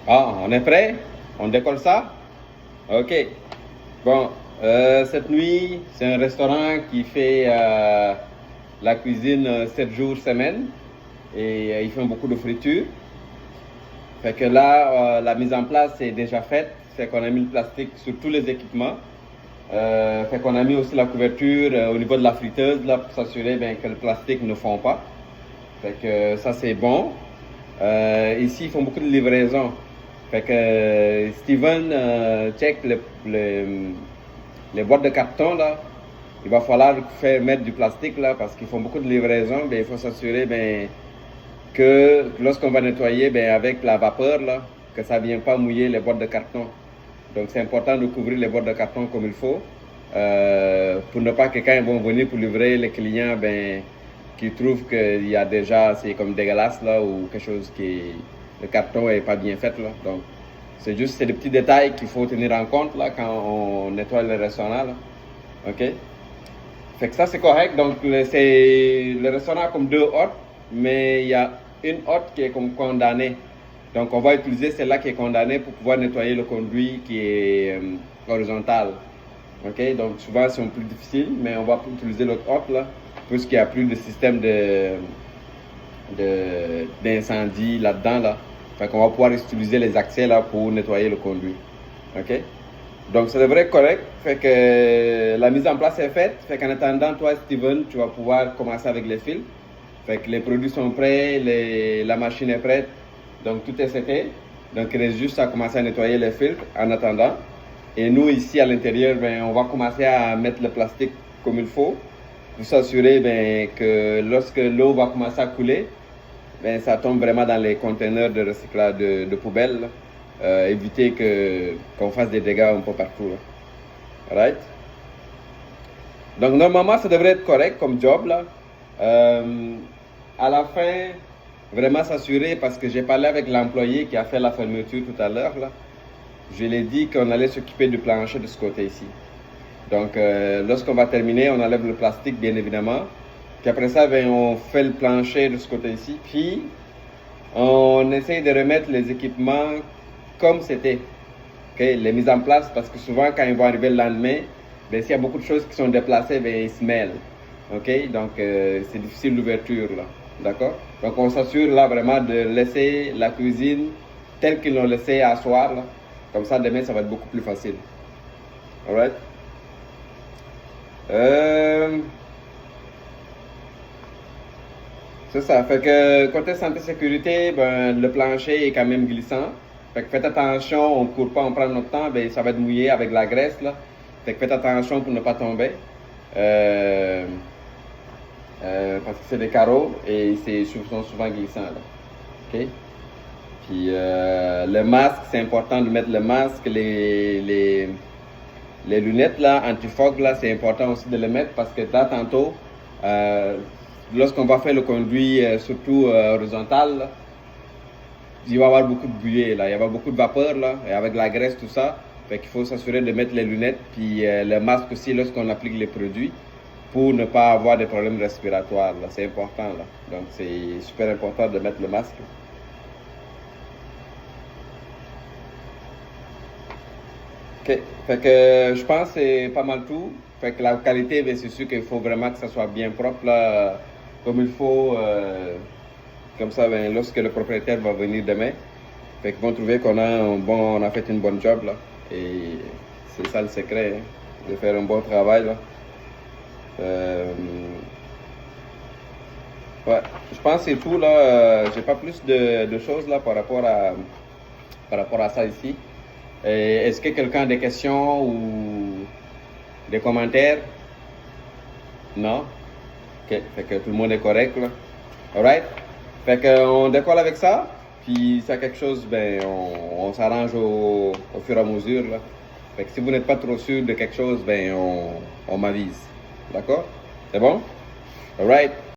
Ah, on est prêt? On décolle ça? Ok. Bon, cette nuit, c'est un restaurant qui fait la cuisine 7 jours semaine et ils font beaucoup de friture. Fait que là, la mise en place est déjà faite. Fait qu'on a mis le plastique sur tous les équipements. Fait qu'on a mis aussi la couverture au niveau de la friteuse là, pour s'assurer que le plastique ne fond pas. Fait que ça, c'est bon. Ici, ils font beaucoup de livraisons. Fait que Steven check les boîtes de carton là. Il va falloir faire mettre du plastique là parce qu'ils font beaucoup de livraisons. Il faut s'assurer que lorsqu'on va nettoyer avec la vapeur là, que ça ne vient pas mouiller les boîtes de carton. Donc c'est important de couvrir les boîtes de carton comme il faut pour ne pas que quand ils vont venir pour livrer les clients qui trouvent qu'il y a déjà c'est comme dégueulasse là ou quelque chose le carton est pas bien fait là. Donc c'est des petits détails qu'il faut tenir en compte là quand on nettoie le restaurant là. Ok. Fait que ça c'est correct. Donc le restaurant a comme deux hôtes, mais il y a une hôte qui est comme condamnée. Donc on va utiliser celle-là qui est condamnée pour pouvoir nettoyer le conduit qui est horizontal. Ok. Donc souvent c'est un peu plus difficile, mais on va utiliser l'autre hôte là, puisqu'il n'y a plus de système d'incendie là-dedans là. Fait qu'on va pouvoir utiliser les accès là pour nettoyer le conduit. Ok. Donc ça devrait être correct. Fait que la mise en place est faite. Fait qu'en attendant, toi Steven, tu vas pouvoir commencer avec les fils. Fait que les produits sont prêts, la machine est prête. Donc tout est seté. Donc il reste juste à commencer à nettoyer les filtres en attendant. Et nous ici à l'intérieur, on va commencer à mettre le plastique comme il faut pour s'assurer que lorsque l'eau va commencer à couler, ça tombe vraiment dans les conteneurs de recyclage de poubelles. Éviter qu'on fasse des dégâts un peu partout. Là. Right? Donc normalement ça devrait être correct comme job là. À la fin, vraiment s'assurer parce que j'ai parlé avec l'employé qui a fait la fermeture tout à l'heure là. Je lui ai dit qu'on allait s'occuper du plancher de ce côté ici. Donc lorsqu'on va terminer, on enlève le plastique bien évidemment. Puis après ça, on fait le plancher de ce côté ici. Puis on essaye de remettre les équipements comme c'était. Okay? Les mises en place parce que souvent quand ils vont arriver le lendemain, s'il y a beaucoup de choses qui sont déplacées, ils se mêlent. Okay? Donc c'est difficile l'ouverture là. D'accord? Donc on s'assure là vraiment de laisser la cuisine telle qu'ils l'ont laissée à soir là. Comme ça demain ça va être beaucoup plus facile. Alright? C'est ça. Fait que côté santé sécurité, le plancher est quand même glissant. Fait que faites attention, on ne court pas, on prend notre temps, ça va être mouillé avec la graisse là. Fait que faites attention pour ne pas tomber. Parce que c'est des carreaux et ils sont souvent glissants là. Ok? Puis le masque, c'est important de mettre le masque, les lunettes là, anti-fog là, c'est important aussi de les mettre parce que là tantôt, lorsqu'on va faire le conduit surtout horizontal, là, il va y avoir beaucoup de buée là, il va y avoir beaucoup de vapeur là, et avec la graisse tout ça, fait qu'il faut s'assurer de mettre les lunettes puis le masque aussi lorsqu'on applique les produits pour ne pas avoir des problèmes respiratoires là, c'est important là, donc c'est super important de mettre le masque. Ok, fait que je pense que c'est pas mal tout. Fait que la qualité, c'est sûr qu'il faut vraiment que ça soit bien propre là, comme il faut. Comme ça, lorsque le propriétaire va venir demain, fait qu'ils vont trouver on a fait une bonne job là. Et c'est ça le secret, hein, de faire un bon travail là. Ouais, je pense que c'est tout là. J'ai pas plus de choses là par rapport à ça ici. Est-ce que quelqu'un a des questions ou des commentaires? Non? Ok, fait que tout le monde est correct là. Alright? Fait qu'on décolle avec ça. Puis s'il y a quelque chose, on s'arrange au fur et à mesure là. Fait que si vous n'êtes pas trop sûr de quelque chose, on m'avise. D'accord? C'est bon? Alright?